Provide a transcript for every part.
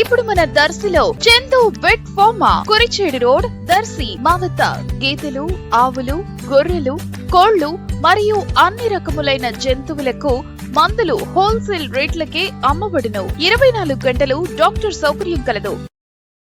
ఇప్పుడు మన దర్శిలో Chandu vet pharma, Kurichedu road, Darsi. మా వద్ద గేదెలు, ఆవులు, గొర్రెలు, కోళ్లు మరియు అన్ని రకములైన జంతువులకు మందులు హోల్సేల్ రేట్లకే అమ్మబడును. 24 గంటలు డాక్టర్ సౌకర్యం కలదు.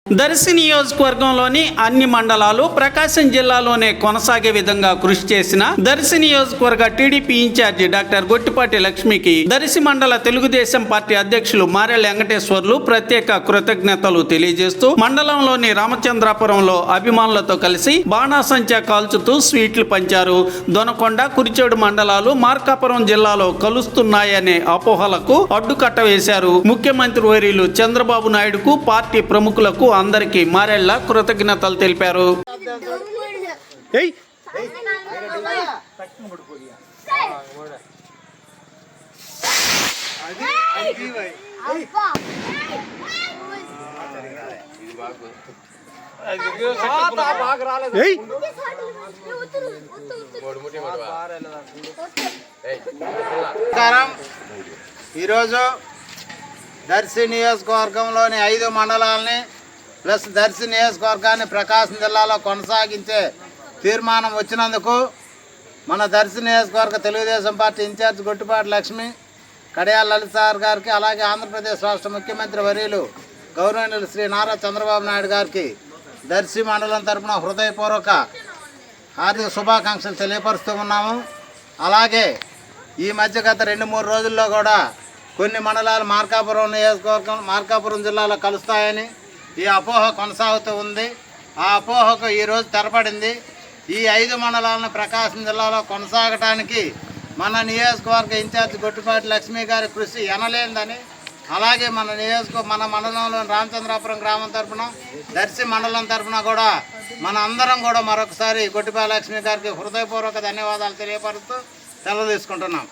దర్శి నియోజకవర్గంలోని అన్ని మండలాలు ప్రకాశం జిల్లాలోనే కొనసాగే విధంగా కృషి చేసిన దర్శి నియోజకవర్గ టీడీపీ ఇన్ఛార్జి డాక్టర్ గొట్టిపాటి లక్ష్మికి దర్శి మండల తెలుగుదేశం పార్టీ అధ్యక్షులు మారెళ్ళ వెంకటేశ్వర్లు ప్రత్యేక కృతజ్ఞతలు తెలియజేస్తూ మండలంలోని రామచంద్రాపురంలో అభిమానులతో కలిసి బాణాసంచా కాల్చుతూ స్వీట్లు పంచారు. దొనకొండ, కురిచేడు మండలాలు మార్కాపురం జిల్లాలో కలుస్తున్నాయనే అపోహలకు అడ్డుకట్ట వేశారు. ముఖ్యమంత్రి వర్యులు చంద్రబాబు నాయుడుకు, పార్టీ ప్రముఖులకు అందరికీ మారెళ్ళ కృతజ్ఞతలు తెలిపారు. ఈరోజు దర్శి నియోజకవర్గంలోని 5 మండలాలని ప్లస్ దర్శి నియోజకవర్గాన్ని ప్రకాశం జిల్లాలో కొనసాగించే తీర్మానం వచ్చినందుకు మన దర్శి నియోజకవర్గ తెలుగుదేశం పార్టీ ఇన్ఛార్జ్ గొట్టిపాటి లక్ష్మి, కడియాల లలిత గారికి, అలాగే ఆంధ్రప్రదేశ్ రాష్ట్ర ముఖ్యమంత్రి వర్యులు గౌరవనీయులు శ్రీ నారా చంద్రబాబు నాయుడు గారికి దర్శి మండలం తరపున హృదయపూర్వక హార్దిక శుభాకాంక్షలు తెలియపరుస్తూ ఉన్నాము. అలాగే ఈ మధ్య గత 2-3 రోజుల్లో కూడా కొన్ని మండలాలు మార్కాపురం నియోజకవర్గం, మార్కాపురం జిల్లాలో కలుస్తాయని ఈ అపోహ కొనసాగుతూ ఉంది. ఆ అపోహకు ఈరోజు తెరపడింది. ఈ 5 మండలాలను ప్రకాశం జిల్లాలో కొనసాగటానికి మన నియోజకవర్గ ఇన్ఛార్జ్ గొట్టిపాటి లక్ష్మి గారి కృషి ఎనలేనిదని, అలాగే మన మండలంలోని రామచంద్రాపురం గ్రామం తరఫున, దర్శి మండలం తరఫున కూడా మన అందరం కూడా మరొకసారి గొట్టిపాటి లక్ష్మి గారికి హృదయపూర్వక ధన్యవాదాలు తెలియపరుస్తూ సెలవు తీసుకుంటున్నాం.